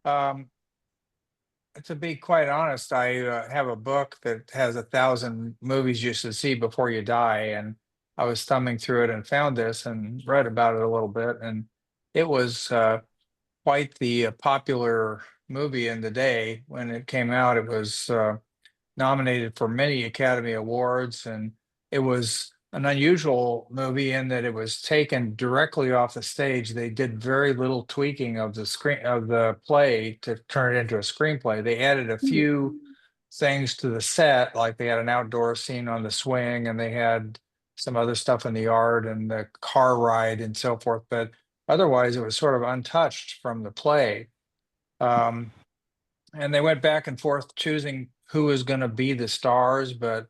Um, to be quite honest, I have a book that has 1,000 movies you should see before you die, and I was thumbing through it and found this and read about it a little bit, and it was quite the popular movie in the day when it came out. It was nominated for many Academy Awards, and it was an unusual movie in that it was taken directly off the stage. They did very little tweaking of the screen of the play to turn it into a screenplay. They added a few things to the set, like they had an outdoor scene on the swing, and they had some other stuff in the yard and the car ride and so forth. But otherwise, it was sort of untouched from the play. Um, and they went back and forth choosing who was going to be the stars, but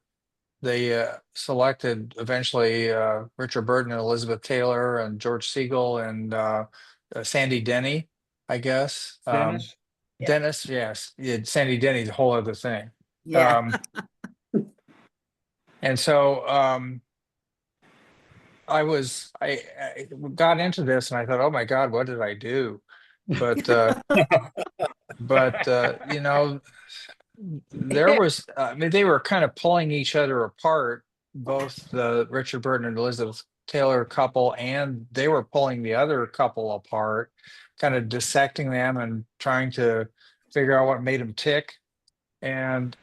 they selected eventually Richard Burton and Elizabeth Taylor and George Segal and Sandy Denny, I guess. Dennis? Yeah. Dennis, yes. Yeah, Sandy Denny's a whole other thing. Yeah. And so I got into this and I thought, oh my God, what did I do? But you know, there was I mean, they were kind of pulling each other apart, both the Richard Burton and Elizabeth Taylor couple, and they were pulling the other couple apart, kind of dissecting them and trying to figure out what made them tick. And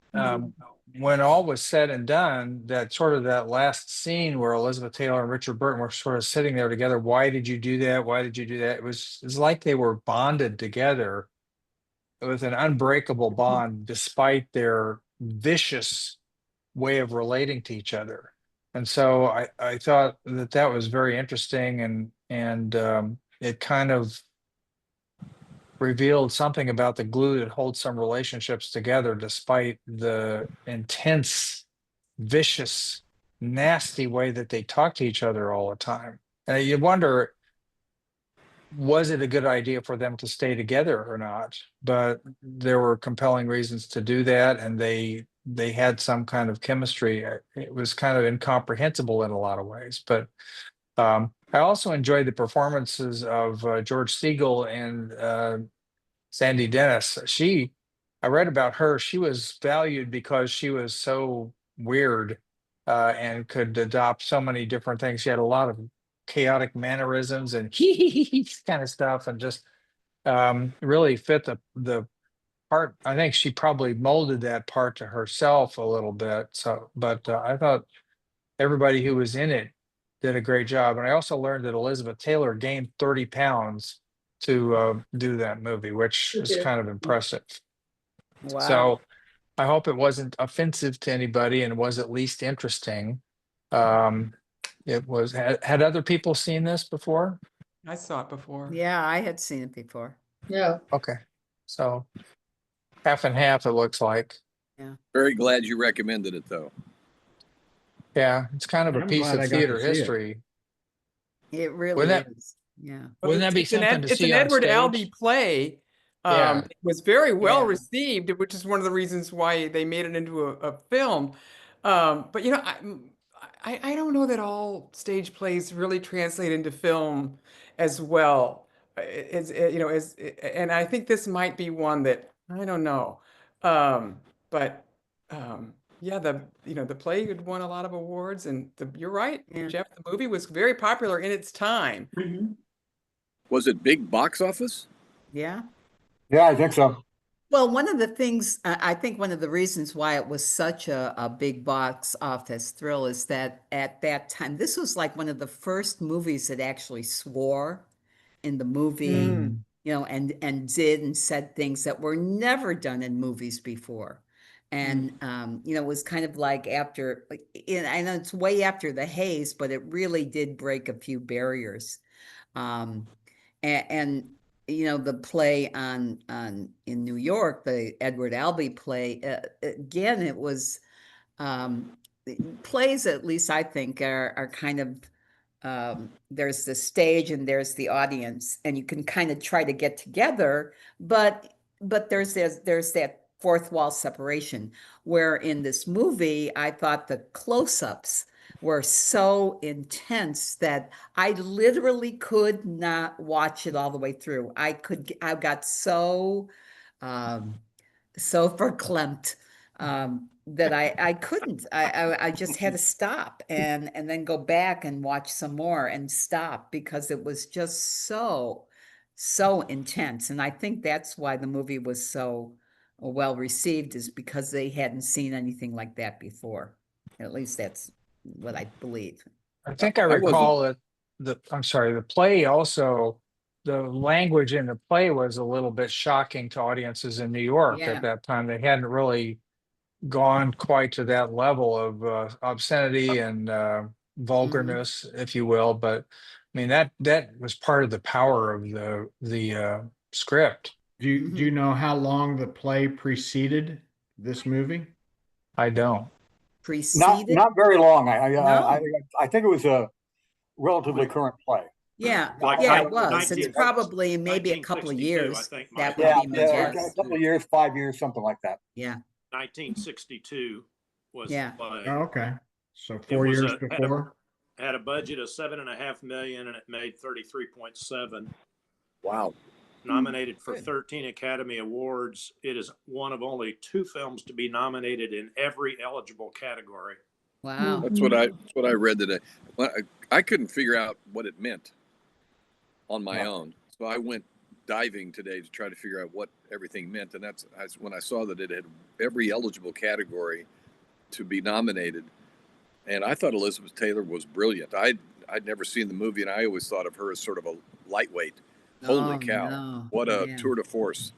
when all was said and done, that last scene where Elizabeth Taylor and Richard Burton were sort of sitting there together, why did you do that? Why did you do that? It's like they were bonded together with an unbreakable bond despite their vicious way of relating to each other. And so I thought that was very interesting, and it kind of revealed something about the glue that holds some relationships together despite the intense, vicious, nasty way that they talk to each other all the time. And you wonder, was it a good idea for them to stay together or not? But there were compelling reasons to do that, and they had some kind of chemistry. It was kind of incomprehensible in a lot of ways, but I also enjoyed the performances of George Segal and Sandy Dennis. I read about her. She was valued because she was so weird and could adopt so many different things. She had a lot of chaotic mannerisms and he kind of stuff, and just really fit the part. I think she probably molded that part to herself a little bit. So, but I thought everybody who was in it did a great job. And I also learned that Elizabeth Taylor gained 30 pounds to do that movie, which is kind of impressive. Wow. So I hope it wasn't offensive to anybody and was at least interesting. It was, had other people seen this before? I saw it before. Yeah, I had seen it before. Yeah. Okay. So half and half, it looks like. Very glad you recommended it, though. Yeah, it's kind of a I'm piece glad of I got to theater see it. history. It really Wouldn't that- is. Yeah. Wouldn't that be something to It's see an on Edward stage? Albee play. Yeah. It was very well Yeah. received, which is one of the reasons why they made it into a film. But you know, I don't know that all stage plays really translate into film as well. And I think this might be one that I don't know. But yeah, the play had won a lot of awards, and you're right, Yeah. Jeff. The movie was very popular in its time. Was it big box office? Yeah. Yeah, I think so. Well, one of the things, I think one of the reasons why it was such a big box office thrill is that at that time, this was like one of the first movies that actually swore in the movie, you know, and did and said things that were never done in movies before. And, you know, it was kind of like after, I know it's way after the haze, but it really did break a few barriers. And you know, the play in New York, the Edward Albee play, again, it was plays, at least I think, are kind of there's the stage and there's the audience, and you can kind of try to get together, but there's that fourth wall separation, where in this movie, I thought the close-ups were so intense that I literally could not watch it all the way through. I got so so verklempt that I couldn't. I just had to stop and then go back and watch some more and stop because it was just so intense. And I think that's why the movie was so well received, is because they hadn't seen anything like that before. At least that's what I believe. I think I I wasn't- recall that I'm sorry, the play also, the language in the play was a little bit shocking to audiences in New York Yeah. at that time. They hadn't really gone quite to that level of obscenity and vulgarness, if you will. But I mean, that was part of the power of the script. Do you know how long the play preceded this movie? I don't. Preceded? Not very long. No. I think it was a relatively current play. Yeah, Like yeah, nine- it was. 19 It's probably maybe a couple of 1962, years. I think, That Mike. would Yeah, be my yeah, guess. a couple of years, 5 years, something like that. Yeah, 1962 was Yeah. the play. Oh, okay. So It 4 was years had before. had a budget of $7.5 million and it made 33.7. Wow. Nominated for Good. 13 Academy Awards. It is one of only 2 films to be nominated in every eligible category. wow. That's what I read today. Well, I couldn't figure out what it meant on my own. So I went diving today to try to figure out what everything meant. And that's when I saw that it had every eligible category to be nominated. And I thought Elizabeth Taylor was brilliant. I'd never seen the movie, and I always thought of her as sort of a lightweight. Holy Oh, cow. no. What a Yeah. tour de force.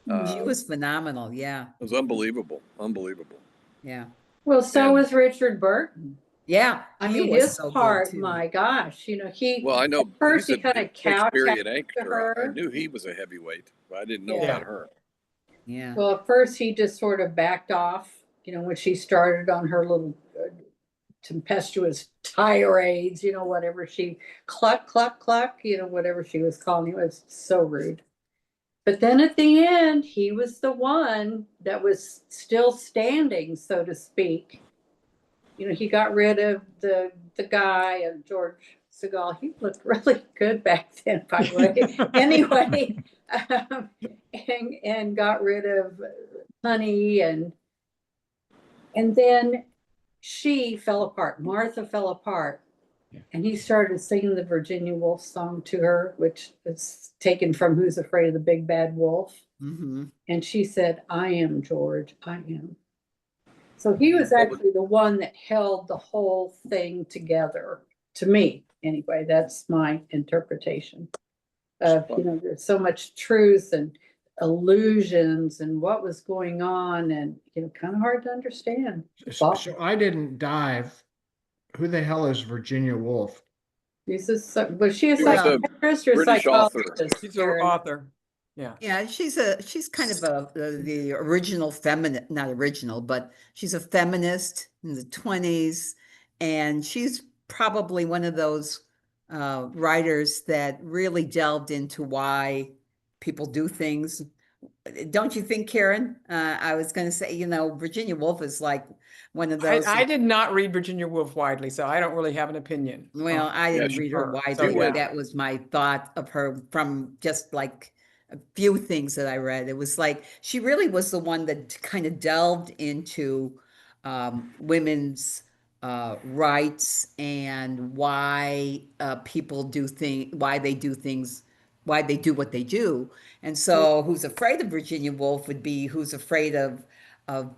She was phenomenal. Yeah, It was unbelievable. Unbelievable. yeah, Well, so And- was Richard Burton. yeah. I he mean, was his so good, part, too. my gosh, he, Well, I know at first he's he a kind of kowtowed Shakespearean to actor. I her. knew he was a heavyweight, but I didn't know Yeah. about her. Yeah, Well, at first he just sort of backed off, when she started on her little tempestuous tirades, whatever she cluck, cluck, cluck, whatever she was calling it was so rude. But then at the end, he was the one that was still standing, so to speak. He got rid of the guy and George Segal. He looked really good back then, by the way. Anyway, and got rid of Honey, and then she fell apart. Martha fell apart. And he started singing the Virginia Woolf song to her, which is taken from Who's Afraid of the Big Bad Wolf. And she said, I am George, I am. So he was actually the one that held the whole thing together, to me. Anyway, that's my interpretation of, there's so much truth and illusions and what was going on, and, kind of hard to understand. So I didn't dive. Who the hell is Virginia Woolf? Was she a She was a psychiatrist or British author. psychologist? She's an author. Yeah. yeah. She's kind of the original feminist, not original, but she's a feminist in the 20s, and she's probably one of those writers that really delved into why people do things. Don't you think, Karen? I was going to say, Virginia Woolf is like one of those. I did not read Virginia Woolf widely, so I don't really have an opinion. Well, I didn't Yeah, read her sure. widely. So, yeah. That was my thought of her from just like a few things that I read. It was like she really was the one that kind of delved into women's rights and why people do things, why they do things, why they do what they do. And so Who's Afraid of Virginia Woolf would be who's afraid of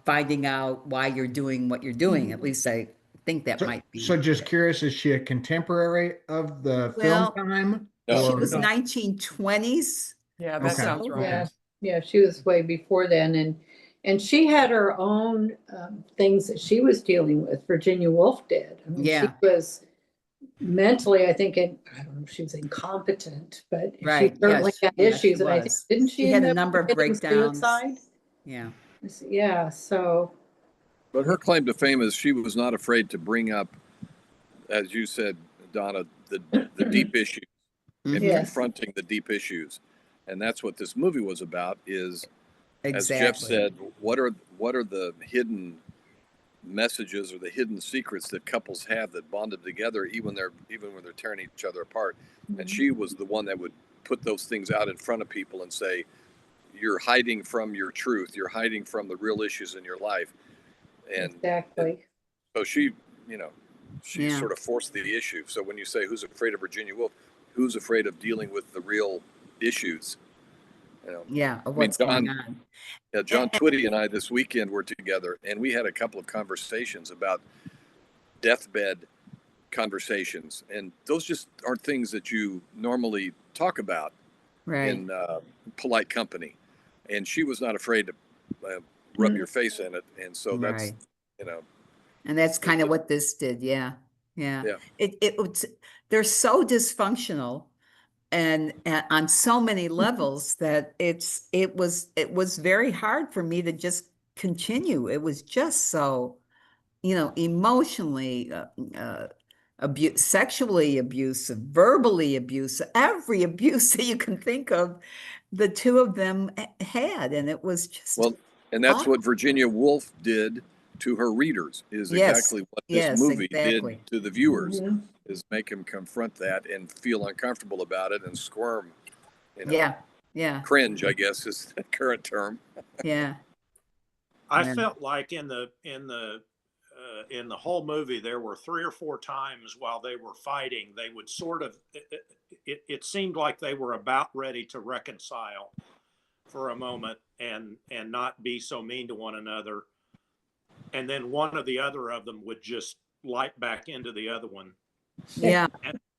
finding out why you're doing what you're doing. At least I think that might be. So just curious, is she a contemporary of the Well, film time? No. She Or- was 1920s. Yeah, that Okay. sounds right. Yeah, yeah, she was way before then, and she had her own things that she was dealing with. Virginia Woolf did. I mean, Yeah. she was mentally, I think, I don't know if she was incompetent, but Right, she certainly yes, had yes, she issues. And I think, was. didn't she She had end a up number of committing breakdowns. suicide? Yeah. Yeah, so But her claim to fame is she was not afraid to bring up, as you said, Donna, the deep issues and Yes. confronting the deep issues. And that's what this movie was about is, as Exactly. Jeff said, what are the hidden messages or the hidden secrets that couples have that bond them together, even when they're tearing each other apart. And she was the one that would put those things out in front of people and say, you're hiding from your truth, you're hiding from the real issues in your life. And Exactly. so she, she Yeah. sort of forced the issue. So when you say who's afraid of Virginia Woolf, who's afraid of dealing with the real issues? Yeah, of what's going on. Yeah, John Twitty and I this weekend were together, and we had a couple of conversations about deathbed conversations, and those just aren't things that you normally talk about Right. in polite company. And she was not afraid to rub your face in it, and so that's Right. you know And that's kind of what this did. Yeah. Yeah. Yeah. It was, they're so dysfunctional and on so many levels that it was very hard for me to just continue. It was just so, emotionally sexually abusive, verbally abusive, every abuse that you can think of, the two of them had, and it was just well, and that's awful. what Virginia Woolf did to her readers, is Yes, exactly what yes, this movie exactly. did to the viewers, Mhm. is make them confront that and feel uncomfortable about it and squirm. Yeah, Cringe, I guess, is the current term. yeah. I Yeah. felt like in the whole movie, there were 3 or 4 times while they were fighting, they would sort of, it seemed like they were about ready to reconcile for a moment and not be so mean to one another. And then one or the other of them would just light back into the other one. Yeah.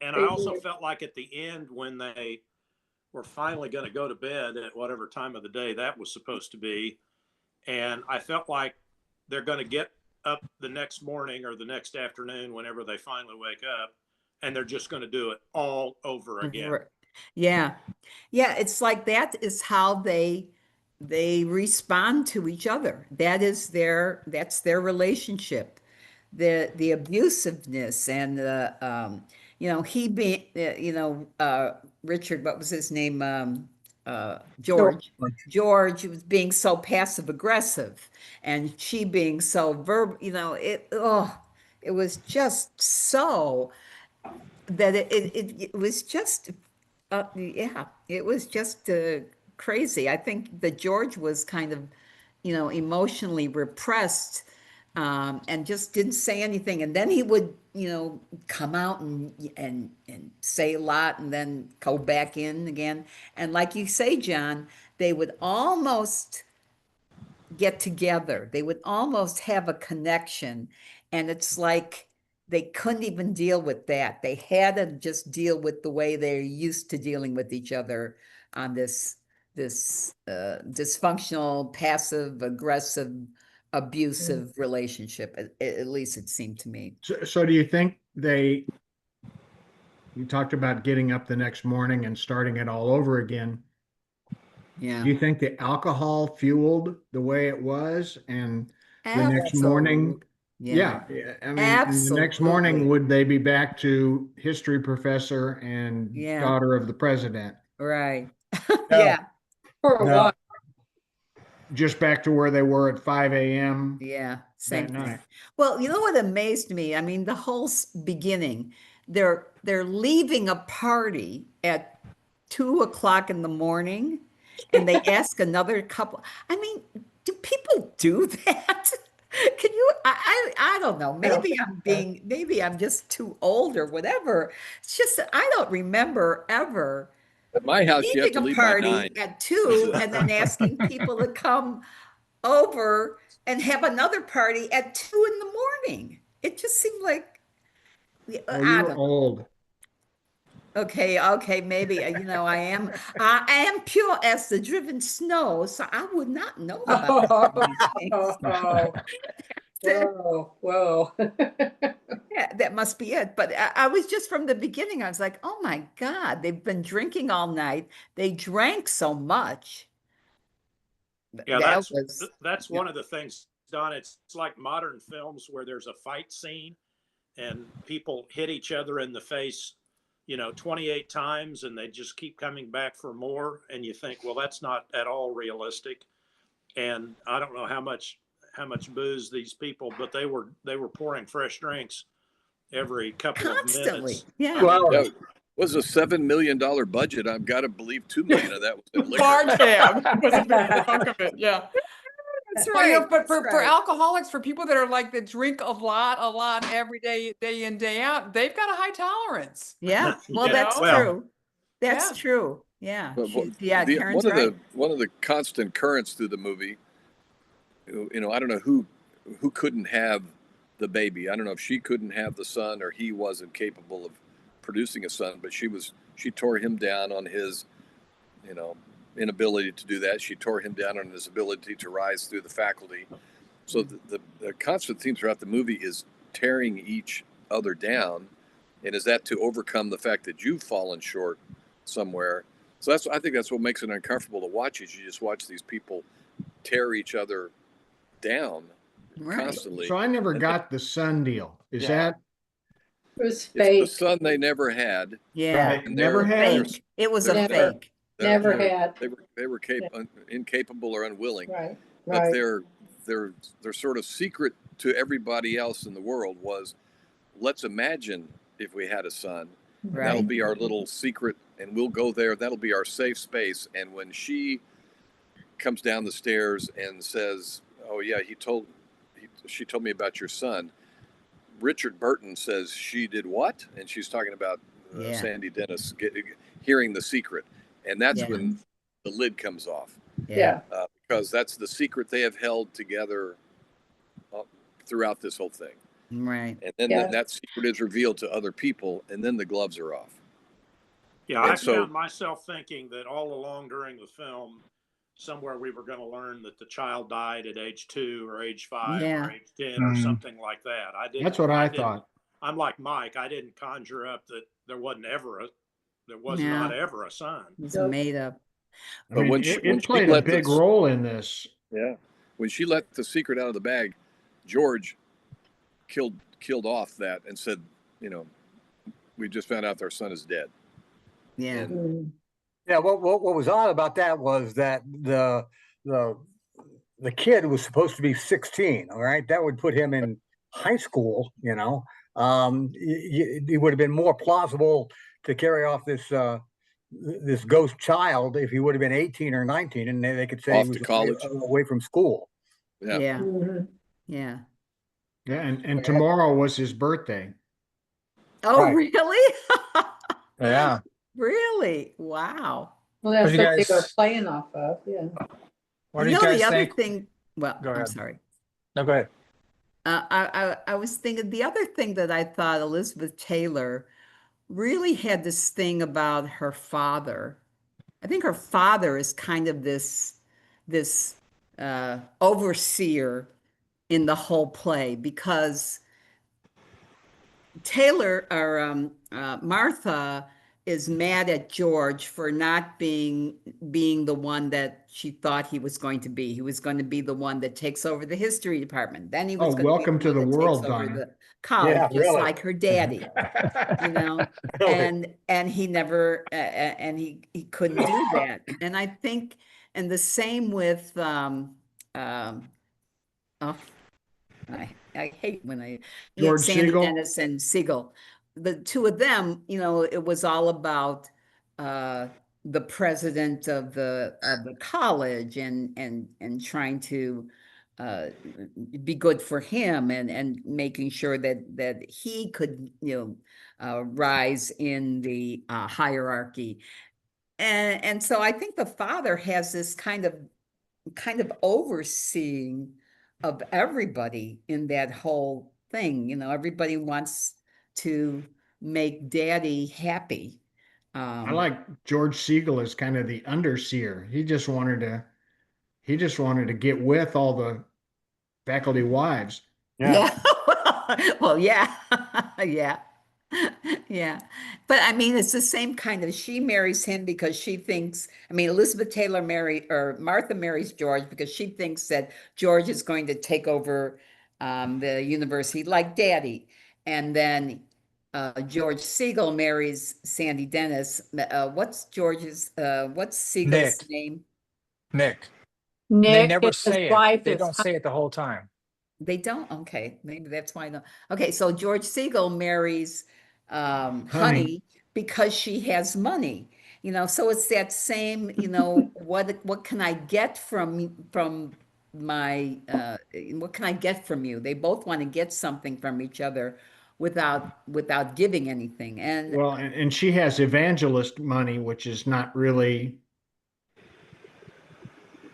And I also felt like at the end, when they were finally going to go to bed at whatever time of the day that was supposed to be, and I felt like they're going to get up the next morning or the next afternoon, whenever they finally wake up, and they're just going to do it all over again. Yeah. Yeah, it's like that is how they respond to each other. That's their relationship. The abusiveness and the he being Richard, what was his name? George. George was being so passive aggressive, and she being so it was just so that it was just it was just crazy. I think that George was kind of emotionally repressed, and just didn't say anything, and then he would come out and say a lot and then go back in again. And like you say, John, they would almost get together, they would almost have a connection, and it's like they couldn't even deal with that. They had to just deal with the way they're used to dealing with each other on this dysfunctional, passive aggressive, abusive relationship. At least it seemed to me. So do you think you talked about getting up the next morning and starting it all over again. Yeah. Do you think the alcohol fueled the way it was? And the next morning, Yeah. I mean, and the next morning, Absolutely. would they be back to history professor and Yeah. daughter of the president? Right. No. Yeah. For a No. while. Just back to where they were at 5 a.m. Yeah. Same that thing. night. Well, you know what amazed me? I mean, the whole beginning, they're leaving a party at 2 o'clock in the morning, and they ask another couple. I mean, do people do that? Can you? I don't know. Maybe I'm just too old or whatever. It's just that I don't remember ever At my house, you have leaving to a leave by party 9. at 2 and then asking people to come over and have another party at 2 in the morning. It just seemed like, Oh, I you're don't know. old. Okay, maybe, I am pure as the driven snow, so I would not know about some of these things. Whoa. Yeah, that must be it. But I was just from the beginning, I was like, oh my God, they've been drinking all night. They drank so much. Yeah, That was, that's one of the things, Don. It's like modern films where there's a fight scene and people hit each other in the face, 28 times, and they just keep coming back for more. And you think, well, that's not at all realistic. And I don't know how much how much booze these people, but they were pouring fresh drinks every couple of Constantly. minutes. Yeah. Well, That was a $7 million budget. I've got to believe 2 million of that was in liquor. Bar tab was a big chunk of it. Yeah. That's Well, you know, right. but for that's right. alcoholics, for people that are like that drink a lot every day, day in, day out, they've got a high tolerance. Yeah, well, Yeah, that's well, true. That's yeah. true. Yeah. But Yeah, Karen's right. one of the constant currents through the movie, you know, I don't know who couldn't have the baby. I don't know if she couldn't have the son or he wasn't capable of producing a son, but she tore him down on his, you know, inability to do that. She tore him down on his ability to rise through the faculty. So the constant theme throughout the movie is tearing each other down. And is that to overcome the fact that you've fallen short somewhere? So I think that's what makes it uncomfortable to watch, is you just watch these people tear each other down Right. constantly. So I never got the son deal. Is Yeah. that It was It's fake. the son they never had. Yeah. right, never had? Fake. It was a Never. fake. Never They were- had. They were incapable or unwilling. Right, But right. their sort of secret to everybody else in the world was, let's imagine if we had a son. That'll Right. be our little secret, and we'll go there. That'll be our safe space. And when she comes down the stairs and says, "Oh yeah, she told me about your son," Richard Burton says, "She did what?" And she's talking about Yeah. Sandy Dennis hearing the secret, and that's Yeah. when the lid comes off. Yeah, Because that's the secret they have held together throughout this whole thing. Right. And then Yeah. that secret is revealed to other people, and then the gloves are off. Yeah, And I so- found myself thinking that all along during the film, somewhere we were going to learn that the child died at age 2 or age 5 Yeah. or age 10 or Mhm. something like that. I didn't. That's what I didn't- thought. I'm like Mike. I didn't conjure up that there was Yeah. not ever a son. It was Nope. made up. I But mean, when she- it when she played a let big this- role in this. Yeah. When she let the secret out of the bag, George killed off that and said, you know, we just found out our son is dead. Yeah. And Mm. Yeah, what was odd about that was that the kid was supposed to be 16, all right? That would put him in high school, you know. It would have been more plausible to carry off this ghost child if he would have been 18 or 19, and they could say Off he to was college. away from school. yeah. Yeah. Mhm. Yeah. Yeah, and tomorrow was his birthday. Oh, Right. really? Yeah. Really? Wow. Well, that's What do you what they were guys- playing off of, yeah. What do you the guys other think? thing, well, Go I'm ahead. sorry. No, go ahead. I was thinking the other thing that I thought Elizabeth Taylor really had this thing about her father. I think her father is kind of this overseer in the whole play, because Taylor or Martha is mad at George for not being the one that she thought he was going to be. He was going to be the one that takes over the history department. Then he was Oh, going to be welcome the to one the that world, takes over Donna. the college, Yeah, just really. like her daddy. You know, Really. and he never and he couldn't do that. And I think, and the same with oh, I hate when George Sandy Segal? Dennis and Segal. The two of them, you know, it was all about the president of the college and trying to be good for him and making sure that he could, you know, rise in the hierarchy. And so I think the father has this kind of overseeing of everybody in that whole thing. You know, everybody wants to make daddy happy. I like George Segal as kind of the underseer. He just wanted to get with all the faculty wives. Yeah. Yeah. Well, yeah. Yeah. Yeah. But I mean, it's the same kind of, she marries him because she thinks, I mean, Elizabeth Taylor Martha marries George because she thinks that George is going to take over the university like daddy. And then George Segal marries Sandy Dennis. What's Segal's Nick. name? Nick. And they Nick never and his say it. wife They is don't say it the whole time. They don't? Okay, maybe that's why. No. Okay, so George Segal marries Honey because she has money. You know, so it's that same, you know, what can I get from my what can I get from you? They both want to get something from each other without giving anything. And Well, and she has evangelist money, which is not really,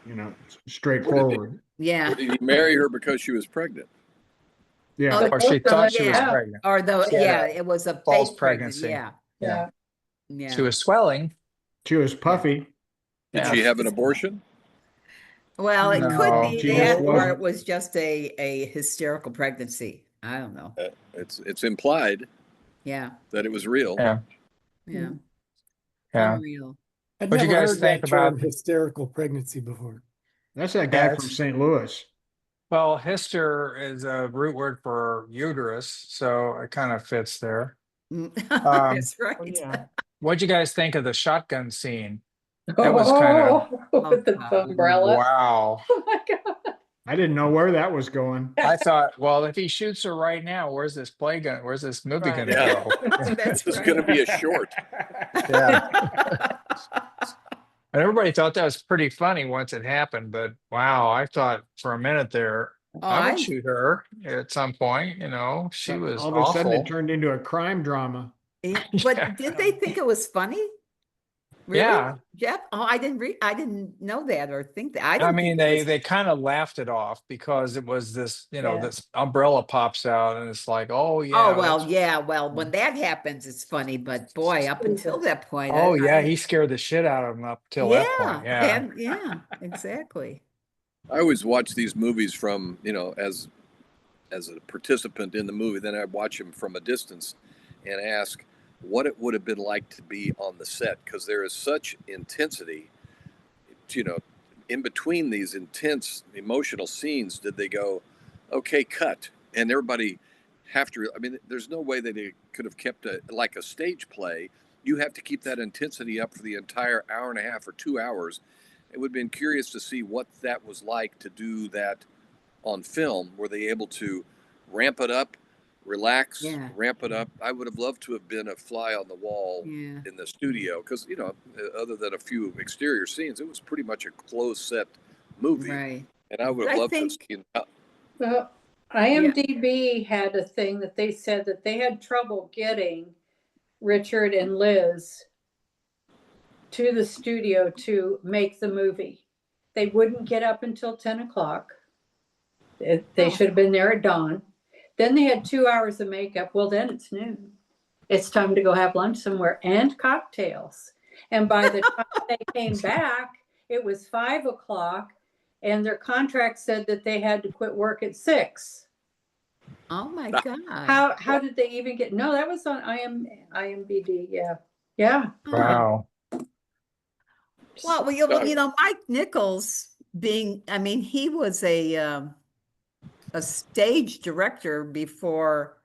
you know, straightforward. yeah. Or did he marry her because she was pregnant? Yeah. Oh, Or she thought she was yeah. pregnant. Or the Yeah. yeah, it was a False fake pregnancy. Yeah. Yeah. Yeah. She was swelling. She was puffy. Did Yeah. she have an abortion? Well, it could No, be she just that, or wasn't. it was just a hysterical pregnancy. I don't know. It's implied Yeah, that it was real. Yeah. yeah. Yeah. Unreal. I'd What'd you never guys heard think that term about- hysterical pregnancy before. That's that guy Yeah, from it's- St. Louis. Well, hyster is a root word for uterus, so it kind of fits there. That's right. Yeah. What'd you guys think of the shotgun scene? That was kind of with the God. umbrella. Wow. Oh my God. I didn't know where that was going. I thought, well, if he shoots her right now, where's this movie Right. gonna Yeah. go? That's This is right. going to be a short. Yeah. And everybody thought that was pretty funny once it happened, but wow, I thought for a minute there, Oh, I would I- shoot her at some point, you know, she was All of a sudden, awful. it turned into a crime drama. But Yeah. did they think it was funny? Really? Yeah. Jeff? Oh, I didn't know that or think that. I I didn't mean, think it was- they kind of laughed it off because it was this, you know, Yeah. this umbrella pops out and it's like, oh yeah. Oh, well, that's- yeah. Well, when that happens, it's funny, but boy, up until that point. Oh I- yeah, I- he scared the shit out of him up till that point. Yeah. And yeah, exactly. I always watch these movies from, you know, as a participant in the movie. Then I watch them from a distance and ask what it would have been like to be on the set, because there is such intensity, you know, in between these intense emotional scenes. Did they go, okay, cut, and everybody have to? I mean, there's no way that they could have kept like a stage play. You have to keep that intensity up for the entire hour and a half or 2 hours. It would have been curious to see what that was like to do that on film. Were they able to ramp it up, relax, Yeah. ramp it up? I would have loved to have been a fly on the wall Yeah. in the studio, because, you know, other than a few exterior scenes, it was pretty much a closed set movie. Right. And I would I have loved think- to have seen Well, IMDb had a thing that they said that they had trouble getting Richard and Liz to the studio to make the movie. They wouldn't get up until 10 o'clock. They Oh. should have been there at dawn. Then they had 2 hours of makeup. Well, then it's noon. It's time to go have lunch somewhere and cocktails. And by the time they came back, it was 5 o'clock, and their contract said that they had to quit work at 6. Oh my God. How did they even get? No, that was on IMDb. Yeah, yeah. Wow. Well, you know, Mike Nichols I mean, he was a stage director before.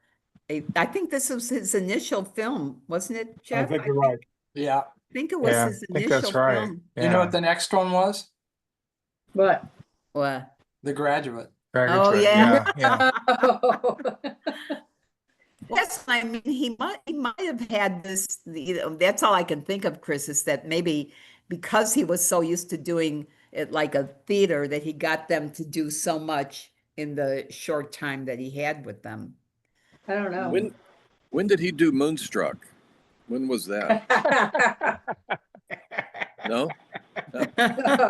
I think this was his initial film, wasn't it, Jeff? I think you're right. Yeah. I think it was Yeah, his I think initial that's right. film. You know what the next one was? What? What? The Graduate. Oh, yeah. Yeah. Yes, I mean, he might have had this, you know, that's all I can think of, Chris, is that maybe because he was so used to doing it like a theater, that he got them to do so much in the short time that he had with them. I don't know. when did he do Moonstruck? When was that? No?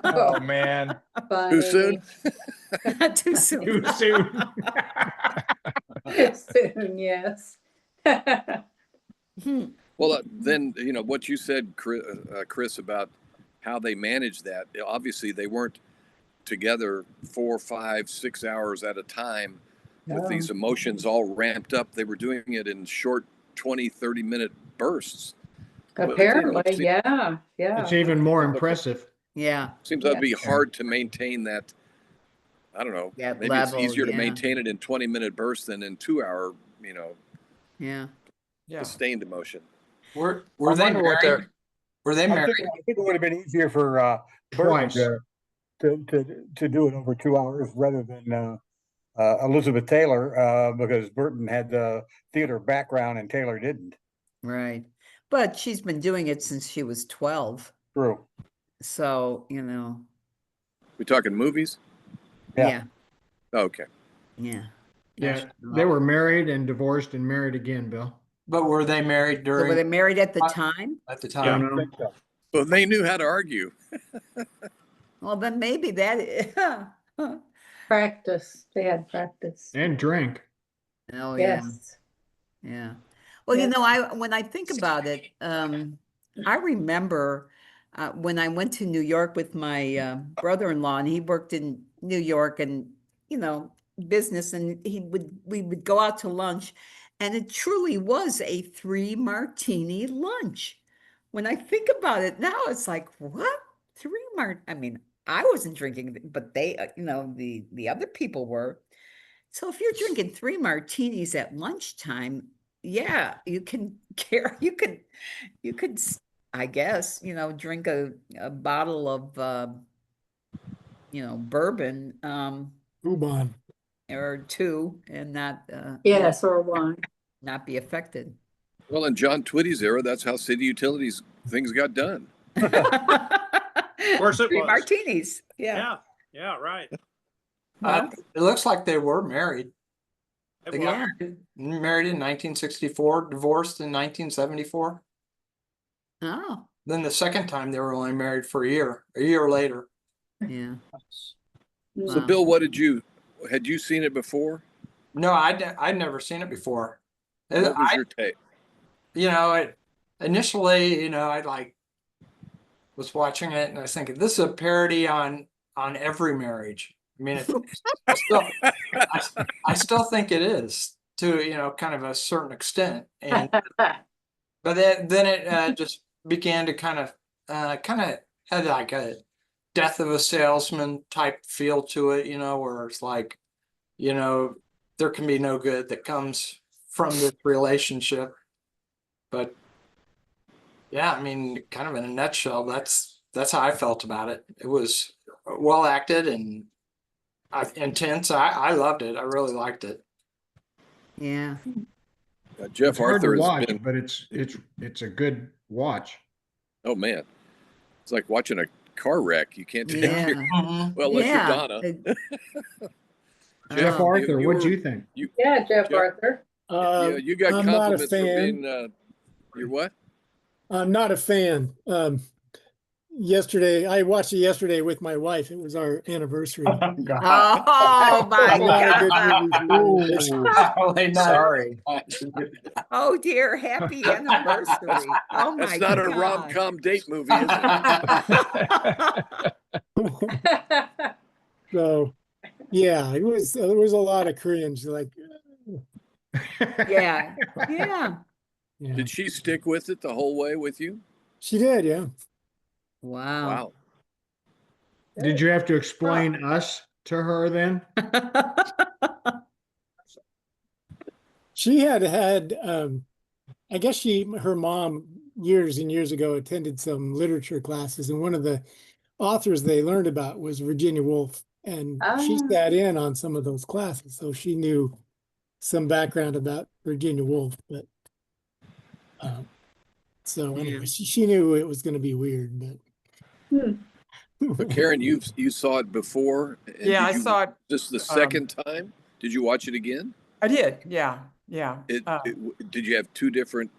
Oh man. Too soon? Too soon. Too soon. Too soon, yes. Well, then, you know, what you said, Chris, about how they managed that. Obviously, they weren't together 4, 5, 6 hours at a time with these emotions all ramped up. They were doing it in short 20, 30-minute bursts. Apparently, yeah. It's even more impressive. Yeah. Seems that'd be hard to maintain that. I don't know. That Maybe level, it's easier to yeah. maintain it in 20-minute bursts than in 2-hour, you know, Yeah. Yeah. sustained emotion. Were I they wonder what married? Were they I married? think it would have been easier for Burton Twice. to do it over 2 hours rather than Elizabeth Taylor, because Burton had the theater background and Taylor didn't. Right. But she's been doing it since she was 12. True. So, We talking movies? yeah. Okay. Yeah. Yeah, they were married and divorced and married again, Bill. But were they married So were they during, married at the time? at the I time? don't know. Well, they knew how to argue. Well, then maybe that. Practice. They had practice. And drink. Oh, yeah. Yes. Yeah. Well, Yes. when I think about it, I remember when I went to New York with my brother-in-law, and he worked in New York and, business, and we would go out to lunch, and it truly was a 3-martini lunch. When I think about it now, it's like, what? I mean, I wasn't drinking, but they, the other people were. So if you're drinking 3 martinis at lunchtime, yeah, you can I guess, drink a bottle of bourbon Ubon. or 2 and not Yes, or wine. not be affected. Well, in John Twitty's era, that's how city utilities things got done. Of course it 3 was. martinis. Yeah. Yeah, yeah, right. Well, It looks like they were married. It They was. got married in 1964, divorced in 1974. oh, Then the second time they were only married for a year later. yeah. So, Wow. Bill, had you seen it before? No, I'd never seen it before. What was your take? Initially, I was watching it and I was thinking, this is a parody on every marriage. I mean, I still think it is to, kind of a certain extent. And, but then it just began to kind of had like a death of a salesman type feel to it, where it's like, there can be no good that comes from this relationship. But yeah, I mean, kind of in a nutshell, that's how I felt about it. It was well acted and intense. I loved it. I really liked it. Yeah. Jeff It's hard Arthur to has watch, been. but it's a good watch. Oh man, it's like watching a car wreck. You can't take Yeah. well, unless Yeah. you're Donna. Jeff Oh. Arthur, you what'd were- you think? Yeah, Jeff Jeff- Arthur. Yeah, you got I'm not a compliments for fan. being. You're what? I'm not a fan. Yesterday, I watched it yesterday with my wife. It was our anniversary. Oh my A lot of good God. movies were released. Really sorry. Oh dear, happy anniversary. Oh my That's not a God. rom-com date movie, is it? So, yeah, there was a lot of cringe. Like, Yeah. Yeah. yeah, Did she stick with it the whole way with you? she did. Yeah, Wow. Wow. Did you have to explain us to her then? she had. I guess her mom years and years ago attended some literature classes, and one of the authors they learned about was Virginia Woolf, and she Ah. sat in on some of those classes, so she knew some background about Virginia Woolf. But so anyway, she knew it was going to be weird. But But Karen, you saw it before. and Yeah, I did you- saw it. This the second time. Did you watch it again? I did. Yeah. Yeah. Did you have two different?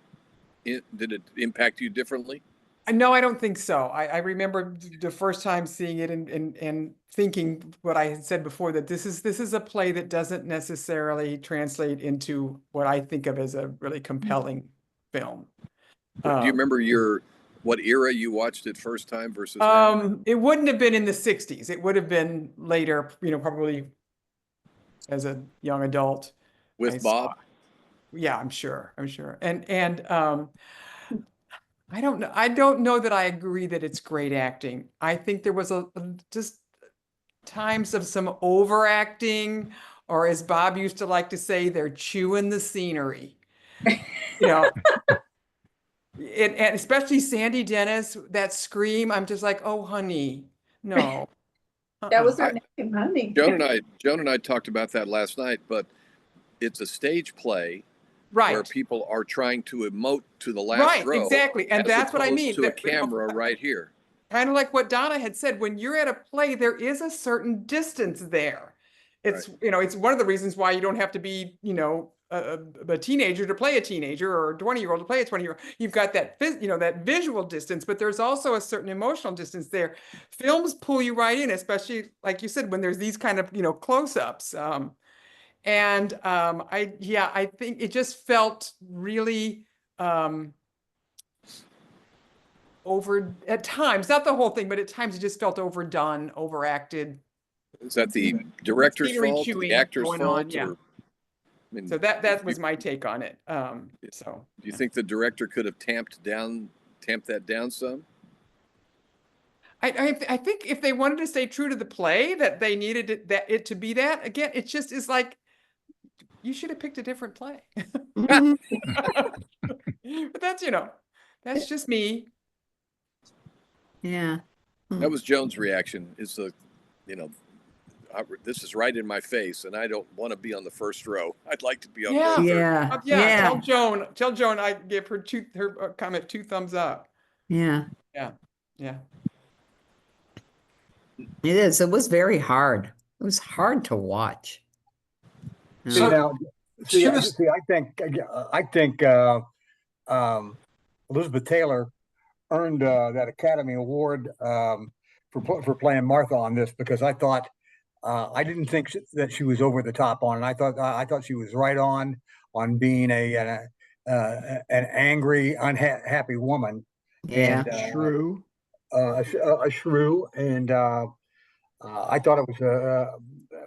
Did it impact you differently? No, I don't think so. I remember the first time seeing it and thinking what I had said before, that this is a play that doesn't necessarily translate into what I think of as a really compelling film. Do you remember what era you watched it first time versus now? It wouldn't have been in the 60s. It would have been later, probably as a young adult. With I saw Bob? it. Yeah, I'm sure. And I don't know that I agree that it's great acting. I think there was just times of some overacting, or as Bob used to like to say, they're chewing the scenery. And especially Sandy Dennis, that scream, I'm just like, oh honey, no. That was her name, honey. Joan and I talked about that last night, but it's a stage play Right. where people are trying to emote to the last Right, row. exactly. And as that's what I opposed mean. To a that- camera right here. Kind of like what Donna had said, when you're at a play, there is a certain distance there. It's, it's one of the reasons why you don't have to be, a teenager to play a teenager or a 20-year-old to play a 20-year-old. You've got that, that visual distance, but there's also a certain emotional distance there. Films pull you right in, especially like you said, when there's these kind of, close-ups. I think it just felt really, over at times, not the whole thing, but at times it just felt overdone, overacted. Is that the director's Scenery fault, chewing the actor's going fault? on, yeah. Or, I mean, So that was my take on it. do you think the director could have tamped that down some? I think if they wanted to stay true to the play, that they needed it to be that, again, it just is like, you should have picked a different play. But that's, that's just me. Yeah. That was Joan's reaction. Is this is right in my face, and I don't want to be on the first row. I'd like to be on Yeah. the third. Yeah. Yeah. Tell Joan I give her comment 2 thumbs up. Yeah. Yeah. It is. It was very hard. It was hard to watch. See, now, I think Elizabeth Taylor earned that Academy Award for playing Martha on this, because I thought I didn't think that she was over the top on it. I thought she was right on being an angry, unhappy woman. Yeah. And, True. a shrew, and I thought it was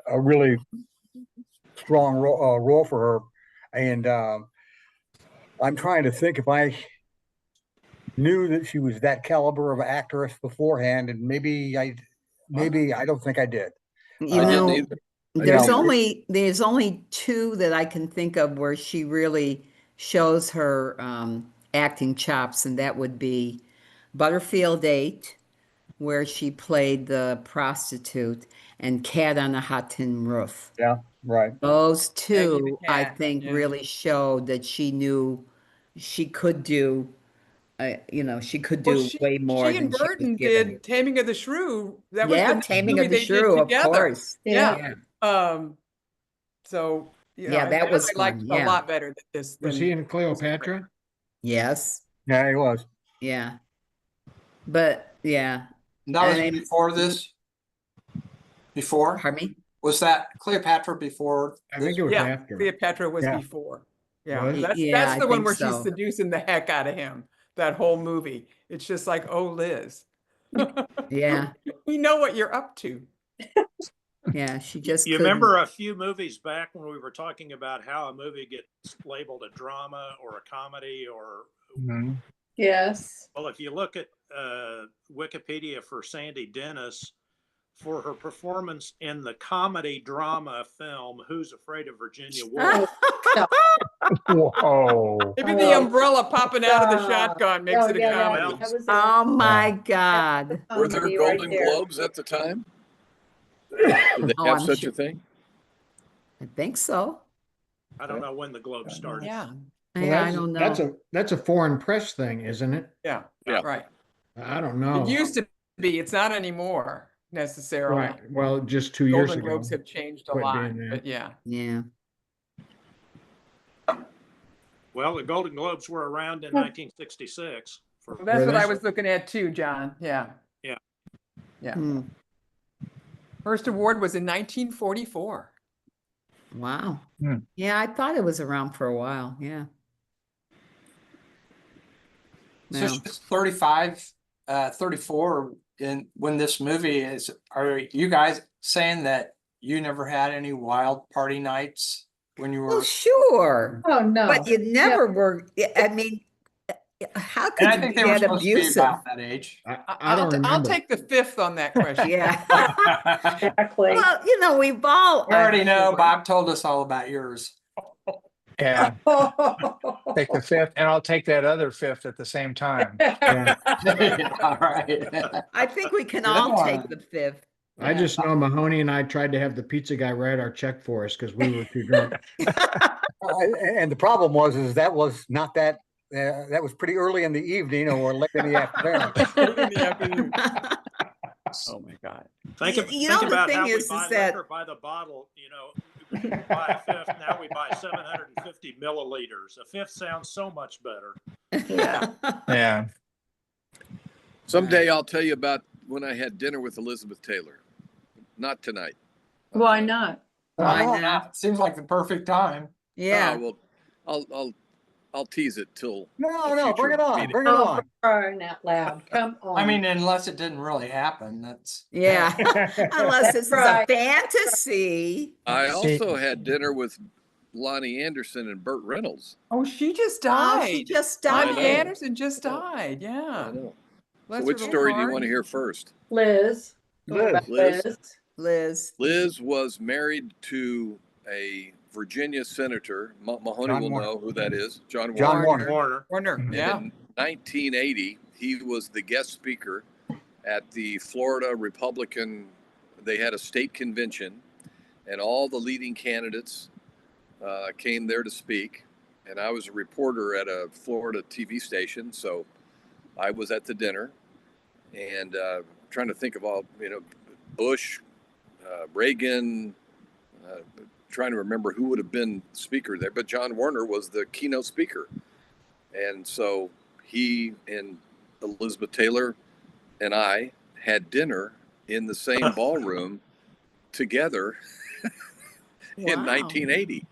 a really strong role for her. And I'm trying to think if I knew that she was that caliber of actress beforehand, and maybe I don't think I did. You I know, didn't either. there's only 2 that I can think of where she really shows her acting chops, and that would be Butterfield 8, where she played the prostitute, and Cat on a Hot Tin Roof. Yeah, right. Those Peggy the 2, I Cat, think, yeah. really showed that she knew she could do, she could do way more She than and she was Burton given. did Taming of the Shrew. That was Yeah, the next Taming movie of the they did Shrew, of together. course. Yeah. So Yeah, that was I liked fun, a yeah. lot better than this. Was he in Cleopatra? Yes. Yeah, he was. Yeah. But yeah. That was And- before this? Before? Pardon me? Was that Cleopatra before? I think it was Yeah, after. Cleopatra was Yeah. before. Yeah, Was? that's Yeah, I the one think where so. she's seducing the heck out of him. That whole movie. It's just like, oh, Liz. Yeah. We know what you're up to. Yeah. She just You couldn't- remember a few movies back when we were talking about how a movie gets labeled a drama or a comedy or, Mhm. Yes. well, if you look at Wikipedia for Sandy Dennis, for her performance in the comedy drama film Who's Afraid of Virginia Woolf. Whoa. Maybe the Oh. umbrella popping out of the shotgun makes it a comedy. yeah. That was Oh my God. Were there comedy right Golden there. Globes at the time? Did they Oh, have I'm such sure. a thing? I think so. I don't know when the Globe started. Yeah, Well, Yeah, I don't know. That's a foreign press thing, isn't it? yeah, Yeah. right. I don't know. It used to be. It's not anymore necessarily. Right. Well, just 2 years Golden ago. Globes have changed a quit lot, being there. but yeah. Yeah. Well, the Golden Globes were around in 1966. Well, For, that's Were what they? I was looking at too, John. Yeah. Yeah. Yeah. Hmm. First award was in 1944. Wow. Hmm. Yeah, I thought it was around for a while. Yeah. So Yeah. she's 35, 34 when this movie is. Are you guys saying that you never had any wild party nights when you Well, were? sure. Oh, no. But you never were. I mean, how And could I you think be they were that supposed to be abusive? about that age. I I'll, don't remember. I'll take the 5th on that question. Yeah. Exactly. Well, we've all. I already know. sure. Bob told us all about yours. Yeah. Take the 5th, and I'll take that other 5th at the same time. All right. I think we can The other all take one. the 5th. I just know Mahoney and I tried to have the pizza guy write our check for us because we were too drunk. And the problem is that was not that, that was pretty early in the evening or late in the afternoon. Late in the afternoon. Oh my God. Think, You think know, the about thing how is we buy that- liquor by the bottle, you know, we buy a fifth, now we buy 750 milliliters. A fifth sounds so much better. Yeah. Yeah. Someday I'll tell you about when I had dinner with Elizabeth Taylor. Not tonight. Why not? Why Why not? Seems like the perfect time. Yeah. Well, I'll tease it till No, a no, bring future it on, meeting. bring it Oh, on. for crying out loud. Come on. I mean, unless it didn't really happen, that's. Yeah. Unless this is a Right. fantasy. I See- also had dinner with Lonnie Anderson and Burt Reynolds. Oh, she just Oh, died. she just I Lonnie know. died. Anderson just died. I Yeah. know. Bless So her which little story do you heart. want to hear first? Liz. What Liz. about Liz? Liz. Liz was married to a Virginia senator. Mahoney John will Warner. know who that is. John John Warner. Warner. Warner. And Yeah. in 1980, he was the guest speaker at the Florida Republican. They had a state convention, and all the leading candidates came there to speak. And I was a reporter at a Florida TV station, so I was at the dinner, and trying to think of all, Bush, Reagan, trying to remember who would have been speaker there, but John Warner was the keynote speaker. And so he and Elizabeth Taylor and I had dinner in the same ballroom together in Wow. 1980.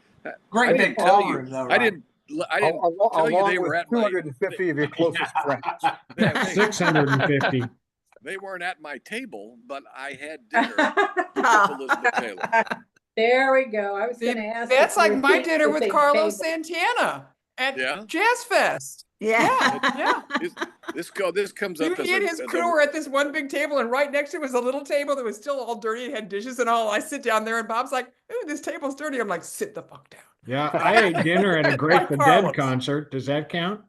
Great I big didn't tell you. ballroom, though, I right? didn't tell you Along they were with at my 250 of your closest friends. they, 650. they weren't at my table, but I had dinner with Elizabeth Taylor. There we go. I was See, going to ask. that's if you like were my sitting dinner at the with same Carlos table. Santana at Yeah? Jazz Fest. Yeah. Yeah. This comes up He and his crew were at this one big table, and right next to it was a little table that was still all dirty and had dishes and all. I sit down there, and Bob's like, "Ooh, this table's dirty." I'm like, "Sit the fuck down." Yeah, I ate dinner at a Grateful Carlos. Dead concert. Does that count?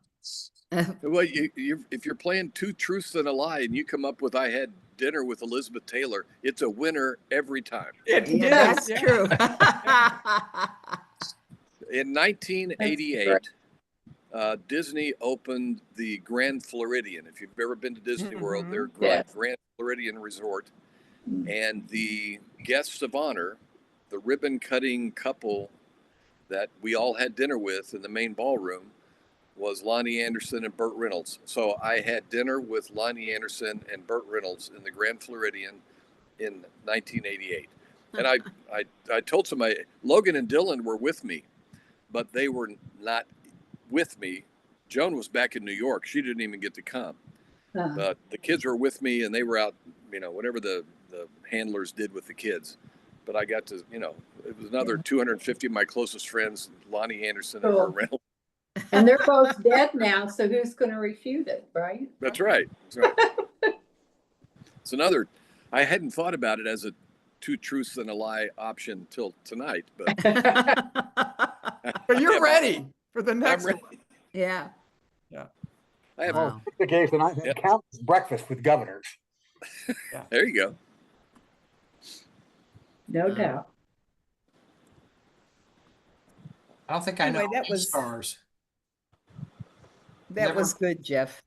Well, if you're playing two truths and a lie, and you come up with "I had dinner with Elizabeth Taylor," it's a winner every time. It Yeah, is, that's yeah. true. In 1988, Disney opened the Grand Floridian. If you've ever been to Disney World, their Yes. Grand Floridian Resort, and the guests of honor, the ribbon cutting couple that we all had dinner with in the main ballroom, was Lonnie Anderson and Burt Reynolds. So I had dinner with Lonnie Anderson and Burt Reynolds in the Grand Floridian in 1988. And I told somebody, Logan and Dylan were with me, but they were not with me. Joan was back in New York. She didn't even get to come. But the kids were with me, and they were out, whatever the handlers did with the kids. But I got to, it was another 250 of my closest friends, Lonnie Anderson and Cool. Burt Reynolds. And they're both dead now, so who's going to refute it, right? That's right. That's right. It's another, I hadn't thought about it as a two truths and a lie option till tonight, but But you're Yeah, ready for the I'm next ready. one. Yeah. I have, Wow. The case, and I Yep. count breakfast with governors. There you go. No doubt. I don't think I know Anyway, that any was- stars. That Never- was good, Jeff.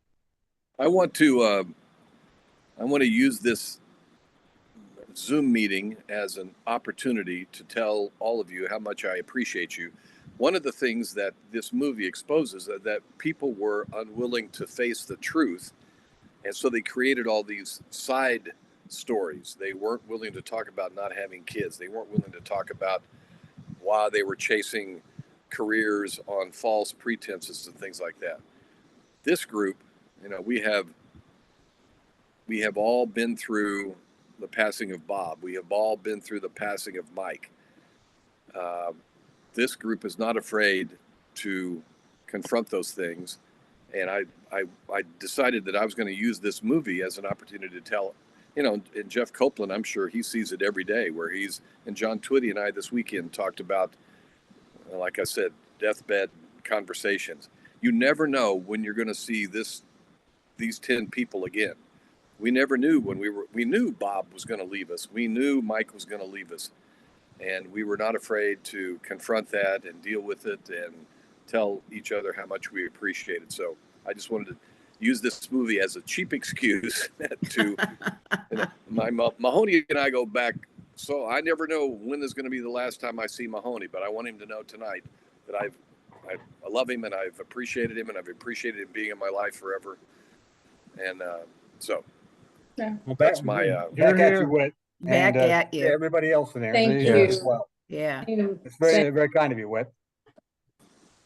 I want to use this Zoom meeting as an opportunity to tell all of you how much I appreciate you. One of the things that this movie exposes that people were unwilling to face the truth, and so they created all these side stories. They weren't willing to talk about not having kids. They weren't willing to talk about why they were chasing careers on false pretenses and things like that. This group, we have all been through the passing of Bob. We have all been through the passing of Mike. This group is not afraid to confront those things. And I decided that I was going to use this movie as an opportunity to tell, and Jeff Copeland, I'm sure he sees it every day, where and John Twitty and I this weekend talked about, like I said, deathbed conversations. You never know when you're going to see these 10 people again. we never knew when we knew Bob was going to leave us. We knew Mike was going to leave us. And we were not afraid to confront that and deal with it and tell each other how much we appreciate it. So I just wanted to use this movie as a cheap excuse to, Mahoney and I go back. So I never know when is going to be the last time I see Mahoney, but I want him to know tonight that I love him and I've appreciated him and I've appreciated him being in my life forever. And so that's my back at you, Whit. Back And, at you. everybody else in there. Thank you you. as well. Yeah. It's very, very kind of you, Whit.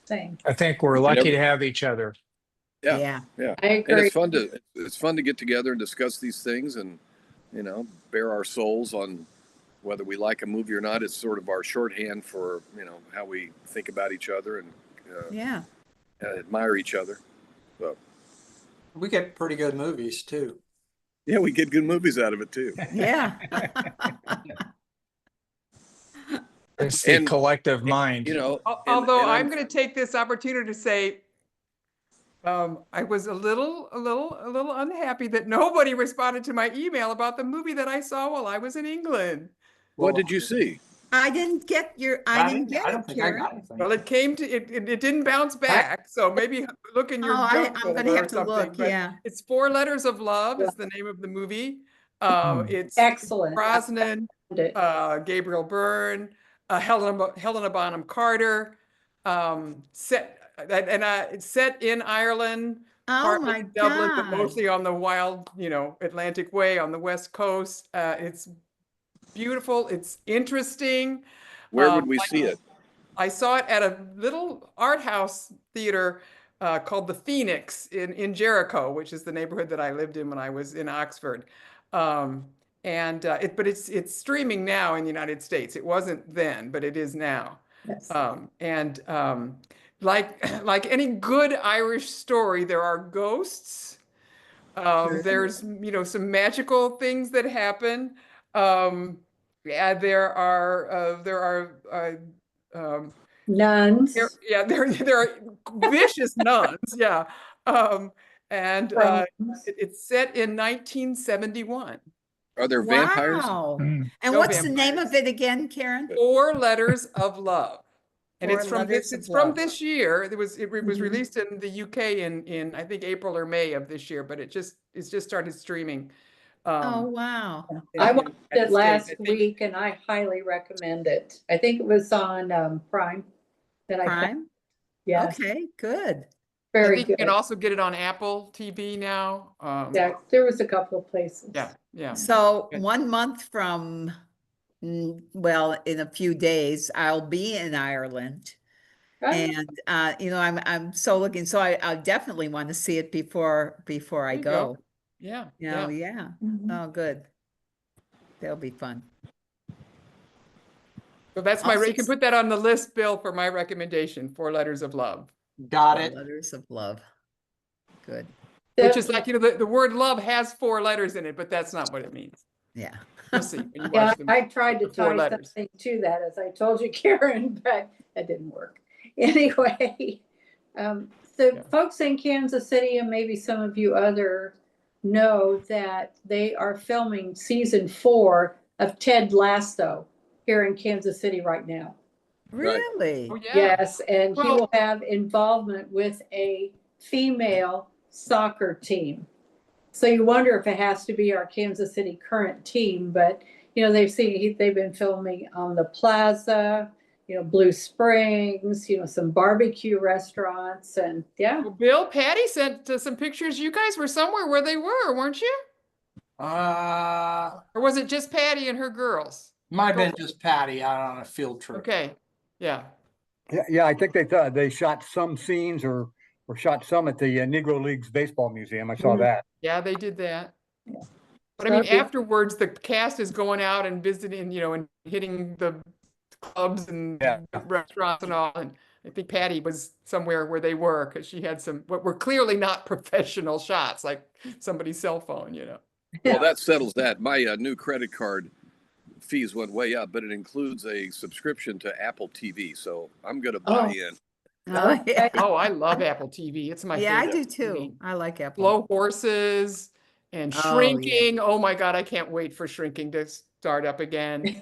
Same. I think we're lucky to have each other. Yeah. I And agree. it's fun to get together and discuss these things and, bare our souls on whether we like a movie or not. It's sort of our shorthand for, how we think about each other and Yeah. admire each other. So We get pretty good movies too. yeah, we get good movies out of it too. Yeah. It's the And, collective mind. Although I'm going to take this opportunity to say, I was a little unhappy that nobody responded to my email about the movie that I saw while I was in England. What did you see? I didn't get I it, don't think I Karen. got anything. Well, it came to it didn't bounce back, so maybe look in your Oh, junk I'm gonna folder have or to something. look, but yeah. It's Four Letters of Love is the name of the movie. It's Excellent. Brosnan, It- Gabriel Byrne, Helena Bonham Carter, it's set in Ireland, Oh partly my in Dublin, but God. mostly on the wild, Atlantic Way on the West Coast. It's beautiful. It's interesting. Where would we see it? I saw it at a little art house theater called the Phoenix in Jericho, which is the neighborhood that I lived in when I was in Oxford. But it's streaming now in the United States. It wasn't then, but it is now. Yes. Like any good Irish story, there are ghosts. There's some magical things that happen. There are Nuns. there are vicious nuns. Yeah. It's set in 1971. Are there vampires? Wow. Mm. And No what's the name of vampires. it again, Karen? Four Letters of Love. And Four it's from Letters of it's from Love. this year. It was Mhm. released in the UK in I think April or May of this year, but it's just started streaming. Oh, wow. I watched at the it States. last I think- week and I highly recommend it. I think it was on Prime that I found. Prime? Yes, Okay, good. I very think you good. can also get it on Apple TV now. Yeah, there was a couple of places. Yeah. So Good. 1 month from, well, in a few days, I'll be in Ireland. Right? And I'm so looking, so I definitely want to see it before I There you go. Yeah. Yeah. Mhm. Oh, good. That'll be fun. So that's I'll you can put that on the list, Bill, for my recommendation, Four Letters of Love. Got Four it. Letters of Love. Good. Which is like, the word love has 4 letters in it, but that's not what it means. Yeah. You'll see when you Yeah, watch them. I tried to the 4 tie letters. something to that, as I told you, Karen, but that didn't work. Anyway, so Yeah. folks in Kansas City and maybe some of you other know that they are filming season 4 of Ted Lasso here in Kansas City right now. Right. Really? Oh, yeah. Yes, and he Well- will have involvement with a female soccer team. So you wonder if it has to be our Kansas City current team, but they've been filming on the plaza, Blue Springs, some barbecue restaurants, and yeah. Well, Bill, Patty sent some pictures. You guys were somewhere where they were, weren't you? Might Or was it just Patty and her girls? have been just Patty out on a field trip. Okay. Yeah. Yeah, I think they shot some scenes or shot some at the Negro Leagues Baseball Museum. I saw Mhm. that. Yeah, they did that. Yeah. But I mean, Okay. afterwards, the cast is going out and visiting, and hitting the clubs and Yeah. restaurants and all. And I think Patty was somewhere where they were because she had what were clearly not professional shots, like somebody's cell phone, Well, that settles that. My new credit card fees went way up, but it includes a subscription to Apple TV. So I'm going to buy in. Oh, yeah. Oh, I love Apple TV. It's my Yeah, I favorite. do too. mean, I like Apple. Slow Horses And Oh, yeah. Shrinking, oh my God, I can't wait for Shrinking to start up again.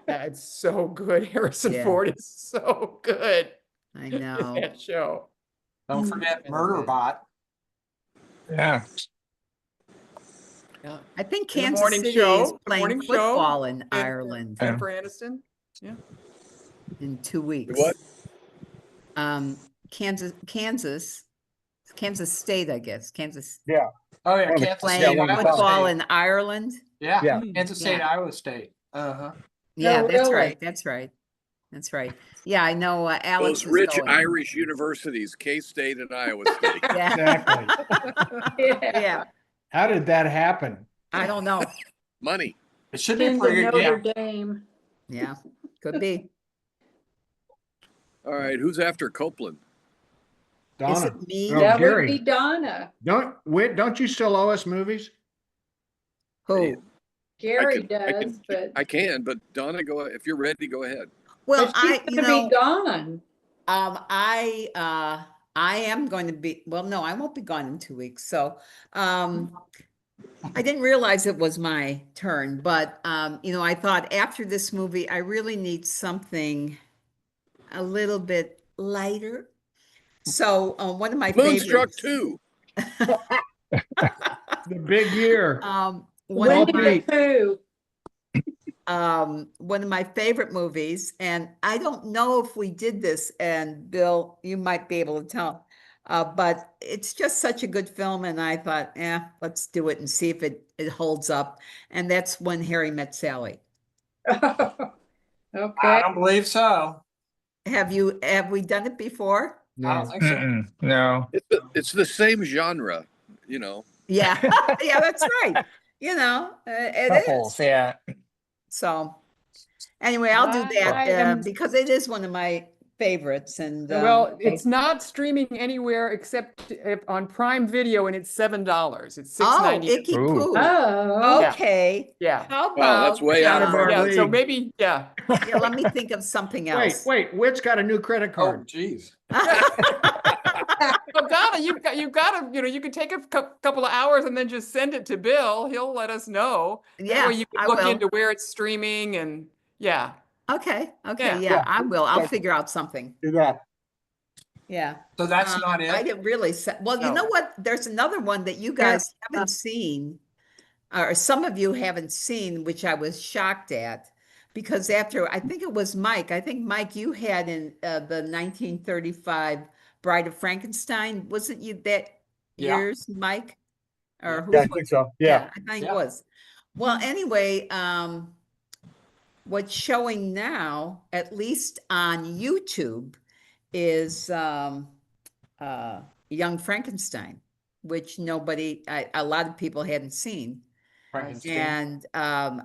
Yeah, it's so good. Harrison Yeah. Ford is so good I in know. that show. Don't forget Really good. Murderbot. Yeah. Yeah. I think And the Kansas morning City show- is the playing morning show football in And Ireland Jennifer Aniston. Yeah. in 2 weeks. What? Kansas State, I guess. Kansas Oh yeah, Yeah, Kansas playing State, one Iowa football State. in Ireland. Yeah, Yeah. Kansas State, Yeah. Iowa State. Yeah, Oh, that's really? right. That's right. That's right. Yeah, I know. Alex Those is rich going. Irish universities, K-State and Iowa State. Yeah, Exactly. yeah. How did that happen? I don't know. Money. It should be a Into pretty good Notre game. Dame. Yeah, could be. All right, who's after Copeland? Is Donna. it me? Oh, That Gary. would be Donna. Don't you still owe us movies? Who? Gary I does, but I can, but Donna, go if you're ready, go ahead. Well, but she's you gonna know, be gone. I am going to be, well, no, I won't be gone in 2 weeks. So, I didn't realize it was my turn, but, you know, I thought after this movie, I really need something a little bit lighter. So, one of my Moonstruck favorites. 2. The big year. One of Winnie my, the Pooh. one of my favorite movies, and I don't know if we did this, and Bill, you might be able to tell, but it's just such a good film, and I thought, let's do it and see if it holds up. And that's When Harry Met Sally. I Okay. don't believe so. Have we done it before? I don't No. think so. Mm-mm, no. It's the same genre, you know. Yeah, yeah, that's right. You know, it Couples, is. yeah. So anyway, I'll do that I am- because it is one of my favorites. And Well, it's not streaming anywhere except on Prime Video, and it's $7. It's $6.99. Icky Ooh. Poo. Oh, Yeah. Okay. Yeah. How Wow, that's about way out of our Yeah, so league. maybe, yeah. yeah, let me think of something else. Wait, Whit's got a new credit Oh, card. geez. Well, Donna, you've got to, you know, you can take a couple of hours and then just send it to Bill. He'll let us know. That Yeah, way you I can look will. into where it's streaming and yeah. Okay. Yeah. Yeah, I will. I'll Okay. figure out something. Do that. Yeah. So that's not I it. didn't really say, well, you know No. what? There's another one that you guys haven't seen, or some of you haven't seen, which I was shocked at. Because after, I think it was Mike, Mike, you had in the 1935 Bride of Frankenstein, wasn't you that Yeah. years, Mike? Or who Yeah, I was think it? so. Yeah. I think Yeah. it was. Well, anyway, what's showing now, at least on YouTube, is Young Frankenstein, which a lot of people hadn't seen. Frankenstein. And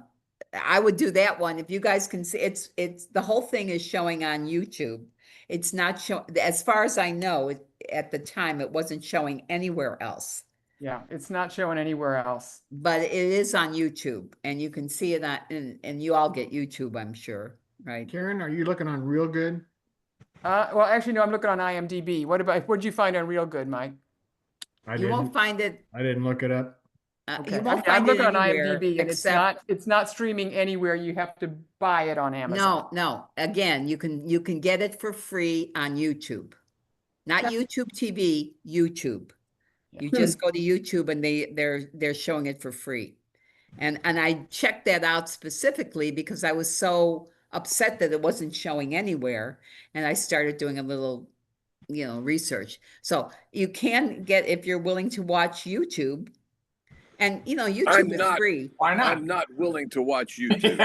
I would do that one. If you guys can see, it's the whole thing is showing on YouTube. It's not showing, as far as I know, at the time, it wasn't showing anywhere else. Yeah, it's not showing anywhere else. But it is on YouTube, and you can see it on, and you all get YouTube, I'm sure, right? Karen, are you looking on Real Good? Well, actually, no, I'm looking on IMDb. What'd you find on Real Good, Mike? You won't find it. I didn't look it up. You won't I'm find it looking on anywhere IMDb, and it's not streaming anywhere. You have to buy it on Amazon. No. Again, you can get it for free on YouTube, not YouTube TV. YouTube. You just go to YouTube, and they're showing it for free. And I checked that out specifically because I was so upset that it wasn't showing anywhere, and I started doing a little, research. So you can get, if you're willing to watch YouTube. And YouTube is free. Why not? I'm not willing to watch YouTube.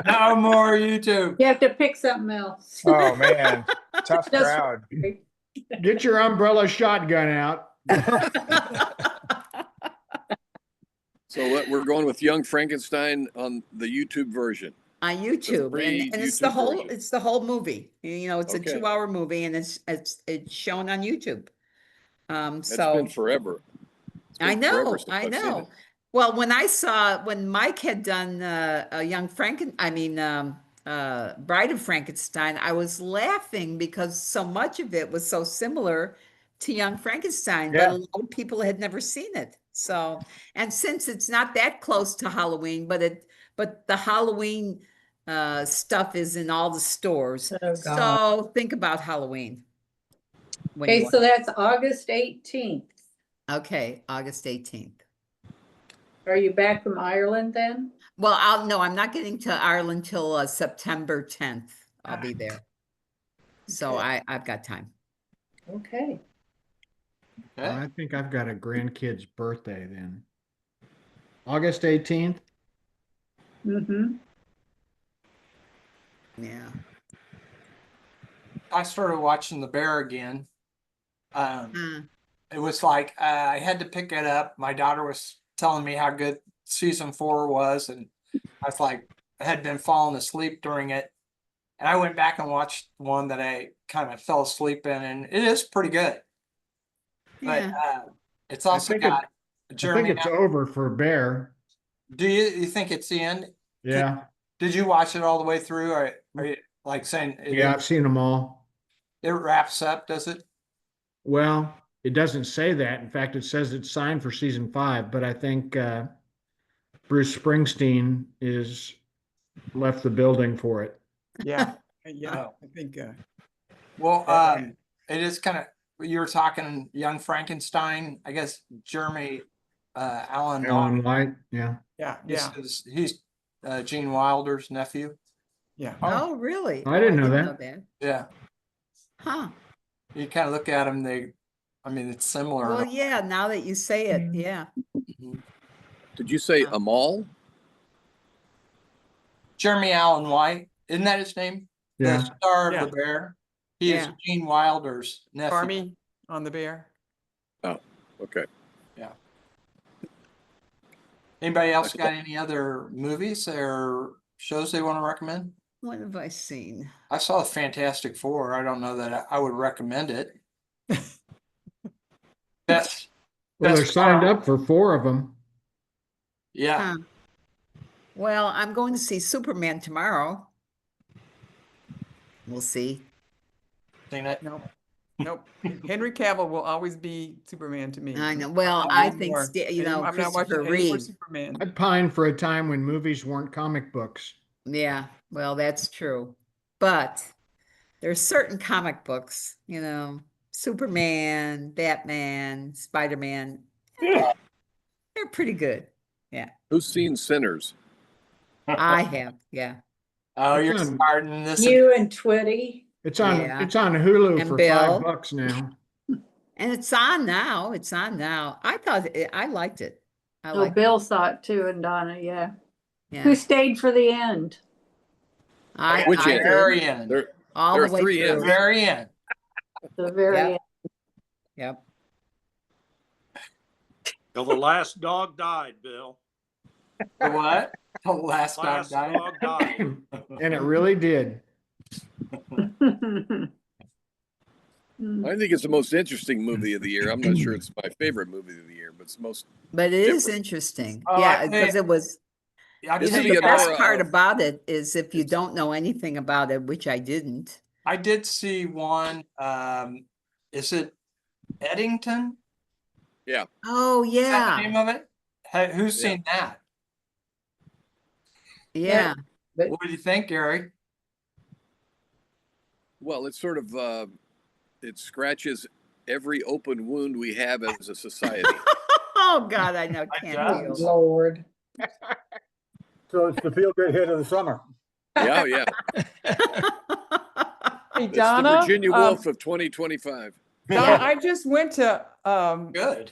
No more YouTube. you have to pick something else. Oh man, tough Just- crowd. Get your umbrella shotgun out. So we're going with Young Frankenstein on the YouTube version. On YouTube, free and it's YouTube the whole movie. It's Okay. a 2-hour movie, and it's shown on YouTube. It's So been forever. It's I been know, forever since I I've seen know. it. Well, when Mike had done a Bride of Frankenstein, I was laughing because so much of it was so similar to Young Frankenstein, Yeah. but a lot of people had never seen it. So, and since it's not that close to Halloween, but the Halloween stuff is in all the stores. Oh, God. So think about Halloween. when you Okay, want- so that's August 18th. Okay, August 18th. Are you back from Ireland then? Well, no, I'm not getting to Ireland till September 10th. I'll be there. So Okay. I've got time. Okay. Okay. I think I've got a grandkid's birthday then. August 18th. Mm-hmm. Yeah. I started watching The Bear again. Mm. It was like I had to pick it up. My daughter was telling me how good season 4 was, and I was like, I had been falling asleep during it, and I went back and watched one that I kind of fell asleep in, and it is pretty good. But Yeah. it's also think got I think Jeremy. it's over for Bear. Do you think it's the end? Yeah. Did you watch it all the way through? Or are you like saying Yeah, I've seen them all. it wraps up? Does it? Well, it doesn't say that. In fact, it says it's signed for season 5, but I think Bruce Springsteen is left the building for it. Yeah, yeah, Oh. I think, Well, Yeah. it is kind of, you were talking Young Frankenstein, I guess Jeremy Allen. Alan White, yeah. yeah, yeah, He's Gene Wilder's nephew. yeah. Oh, really? I didn't know that. Yeah. Huh. You kind of look at him, I mean, it's similar. Well, yeah, now that you say it, yeah. Mhm. Did you say Wow. Amal? Jeremy Allen White, isn't that his name? Yeah. The star of Yeah. The Bear. He is Yeah. Gene Wilder's nephew. Army on the Bear. Okay. Anybody else got any other movies or shows they want to recommend? What have I seen? I saw Fantastic Four. I don't know that I would recommend it. That's Well, they're That's signed far. up for 4 of them. yeah. Huh. Well, I'm going to see Superman tomorrow. We'll see. Seen it. Nope, nope. Henry Cavill will always be Superman to me. I know. Well, Not I anymore. think, I'm not watching Christopher any more Reeve. Superman. I pined for a time when movies weren't comic books. Yeah, well, that's true. But there's certain comic books, Superman, Batman, Spider-Man. They're pretty good. Who's seen Sinners? I have, yeah. Oh, you're It's on- starting this. You and Twitty. It's on Yeah. it's on Hulu And for Bill. $5 now. And it's on now. It's on now. I liked it. I Oh, liked Bill saw it too, and Donna, yeah. it. Who Yeah. stayed for the end? Which I end? did, Very end. There, all there the are way 3 through. ends. Very end. The very Yep. end. Yep. Till the last dog died, Bill. The what? The last dog Last died. dog died. And it really did. I think it's the most interesting movie of the year. I'm not sure it's my favorite movie of the year, but it's the most. But it is Different. interesting. Oh, Yeah, I because think- it was, I This you know, is the the best Adora part of- about it is if you don't know anything about it, which I didn't. I did see one. Is it Eddington? Oh, Is that yeah, the name of it? Who's Yeah. seen that? yeah. What do you think, Gary? Well, it's sort of it scratches every open wound we have as a society. Oh, God, I know, It can't does. deal. Lord. So it's the feel-good hit of the summer. Yeah, yeah. Hey, It's Donna, the Virginia Woolf of 2025. Donna, I just went to, Good.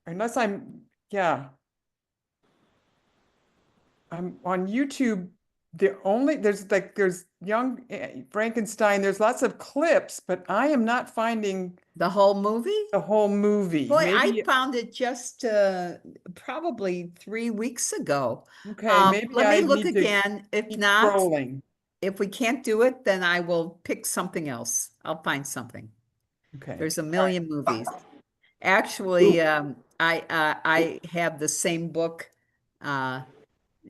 unless yeah. I'm on YouTube. There's young Frankenstein. There's lots of clips, but I am not finding The whole movie? the whole movie. Boy, Maybe, I found it just probably 3 weeks ago. okay, maybe Let I me look need to again. If keep not, scrolling. if we can't do it, then I will pick something else. I'll find something. Okay. There's a million movies. Actually, I have the same book,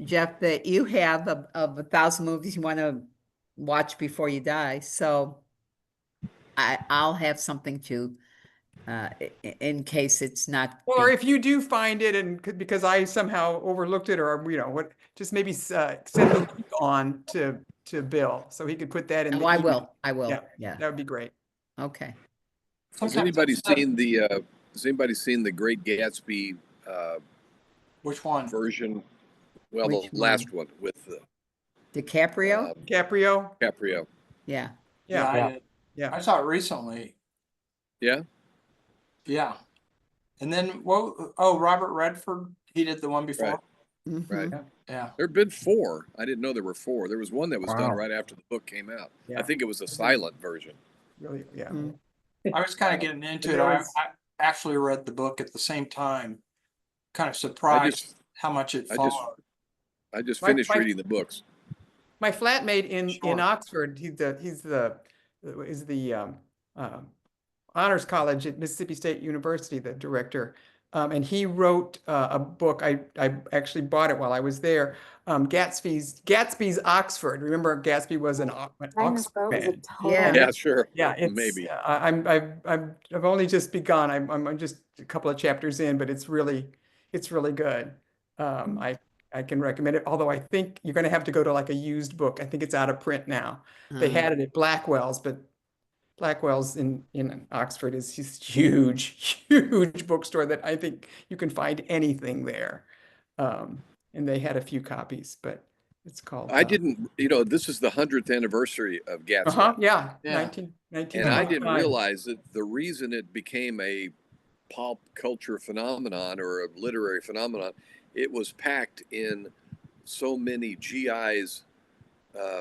Jeff, that you have of 1,000 movies you want to watch before you die. So I'll have something to, in case it's not. Or being- if you do find it and because I somehow overlooked it or, what, just maybe send the link on to Bill so he could put that in. Oh, the I email. will, Yeah. yeah, That would be great. okay. Has anybody seen the Great Gatsby Which one? version? Well, Which the last one with DiCaprio? Caprio? Caprio. Yeah. Yeah. I did. Yeah. I saw it recently. Yeah. Yeah. And then Robert Redford, he did the one before. Right. Mhm. Right. Yeah. There have been 4. I didn't know there were 4. There was one that was done Wow. right after the book came out. Yeah. I think it was a silent version. Really, yeah. Mm. I was kind of getting into it. There I was- actually read the book at the same time. Kind of surprised how much it followed. I just My- finished my- reading the books. My flatmate in Sure. Oxford, he's the honors college at Mississippi State University, the director. And he wrote a book. I actually bought it while I was there. Gatsby's Oxford. Remember, Gatsby was an Oxford man. Yeah. Yeah, sure. Yeah, it's Maybe. I've only just begun. I'm just a couple of chapters in, but it's really good. I can recommend it. Although I think you're going to have to go to like a used book. I think it's out of print now. They had it at Blackwell's, but Blackwell's in Oxford is just huge bookstore that I think you can find anything there. And they had a few copies, but it's called. I didn't, this is the 100th anniversary of Gatsby. Yeah, Yeah. 19. And I didn't realize that the reason it became a pop culture phenomenon or a literary phenomenon, it was packed in so many GIs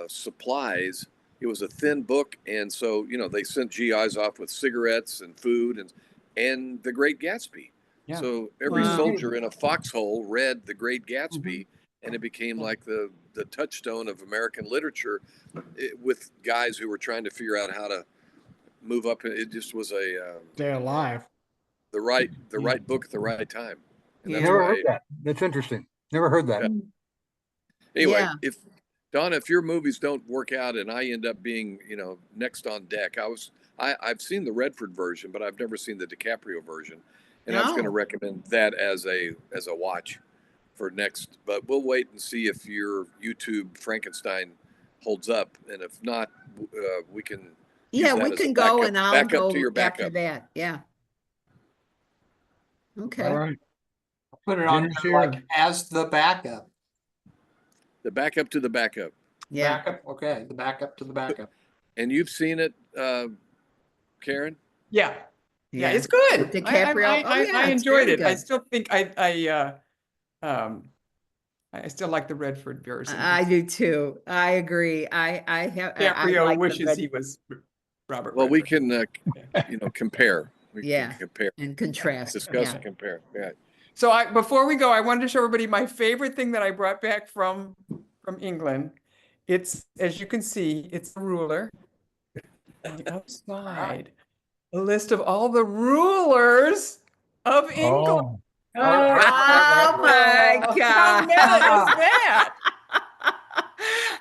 supplies. It was a thin book, and so they sent GIs off with cigarettes and food and The Great Gatsby. Yeah. So every Wow. soldier in a foxhole read The Great Gatsby, and it became like the touchstone of American literature, with guys who were trying to figure out how to move up. It just was Stay alive. the right book at the right time. And Yeah. that's Never why. heard that. That's interesting. Never heard that. Anyway, Yeah. if Donna, if your movies don't work out and I end up being, next on deck, I've seen the Redford version, but I've never seen the DiCaprio version, and I was going to Oh. recommend that as a watch for next. But we'll wait and see if your YouTube Frankenstein holds up, and if not, we can. use Yeah, that we as a can go backup- and I'll backup go to your after backup. that. Yeah. Okay. All right. Put it on Dinner's there, like here. as the backup. The backup to the backup. Yeah. Backup. Okay. The backup to the backup. And you've seen it, Karen? Yeah, Yeah. it's good. With DiCaprio. I Oh, yeah, it's enjoyed very it. I good. still think I still like the Redford version. I do too. I agree. I DiCaprio like the wishes he Red- was Robert. Well, we Redford. can, compare. We Yeah. can compare, and contrast. discuss Yeah. and compare. Yeah. So before we go, I wanted to show everybody my favorite thing that I brought back from England. It's, as you can see, it's a ruler. On the outside, a list of all the rulers of England. Oh my How God. meta is that?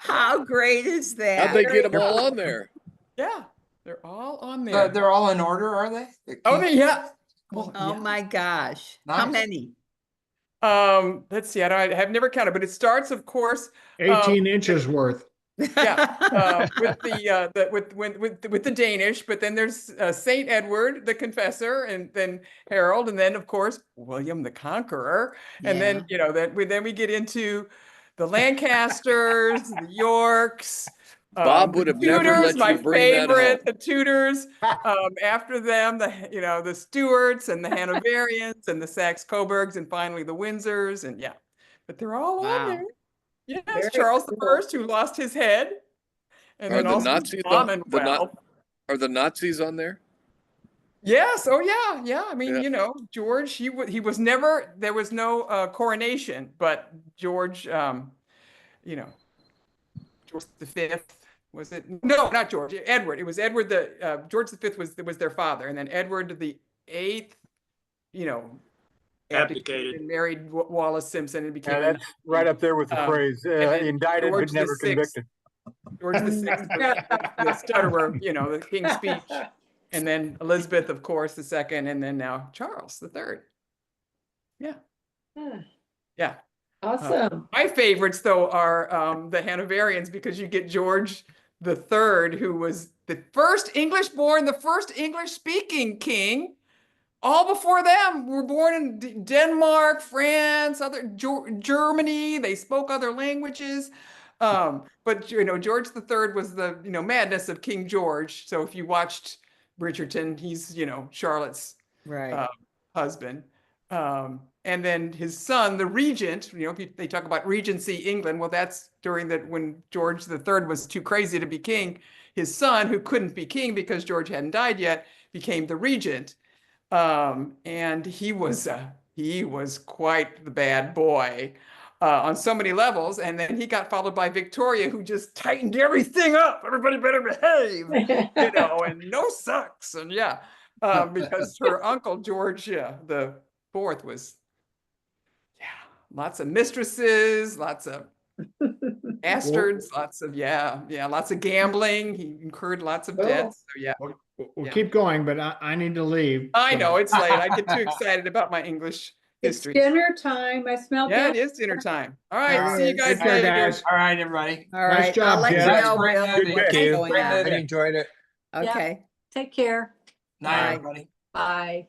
How great is that? How'd they get them all on there? Yeah, they're all on there. They're all in order, are they? Yeah. Well, Oh yeah. my gosh. How Nice. many? Let's see. I have never counted, but it starts, of course, 18 inches worth. with the Danish. But then there's Saint Edward the Confessor, and then Harold, and then of course William the Conqueror, and then then we get into the Lancasters, the Yorks. Bob would the have never Tudors, let you my bring that favorite, home. the Tudors. After them, the Stuarts and the Hanoverians and the Saxe-Coburgs, and finally the Windsors, and but they're all Wow. on there. Yes, Very Charles cool. I, who lost his head, and Are then the also Nazis Commonwealth. Are the Nazis on there? Yes. Oh, yeah. I mean, Yeah. George. He was never. There was no coronation, but George. George V. Was it? No, not George. Edward. It was Edward the George V was their father, and then Edward the VIII. Abdicated. And married Wallace Simpson and became. Yeah, that's right up there with the phrase, then indicted George but never VI. convicted. George VI, the stutterer, the King's Speech. And then Elizabeth, of course, the second, and then now Charles the third. Yeah. Yeah. Awesome. My favorites, though, are the Hanoverians, because you get George the Third, who was the first English-born, the first English-speaking king. All before them were born in Denmark, France, Germany. They spoke other languages. But George the Third was the madness of King George. So if you watched Bridgerton, he's Charlotte's Right. husband. And then his son, the regent, they talk about Regency England. Well, that's during when George the Third was too crazy to be king. His son, who couldn't be king because George hadn't died yet, became the regent. And he was quite the bad boy on so many levels. And then he got followed by Victoria, who just tightened everything up. Everybody better behave, and no sucks. And because her uncle George the Fourth was, lots of mistresses, lots of bastards, lots of gambling. He incurred lots of debts. So We'll keep going, but I need to leave. I so- know it's late. I get too excited about my English It's history. dinner time. I smell Yeah, it dinner. is dinner time. All right, It see you is. guys Take care, later. guys. All right, everybody. All Nice right. job, I'll let you Jeff. know, Bring Bill, that in. what's Thank you. going I on. enjoyed it. Okay. Take care. Night, Bye. everybody. Bye.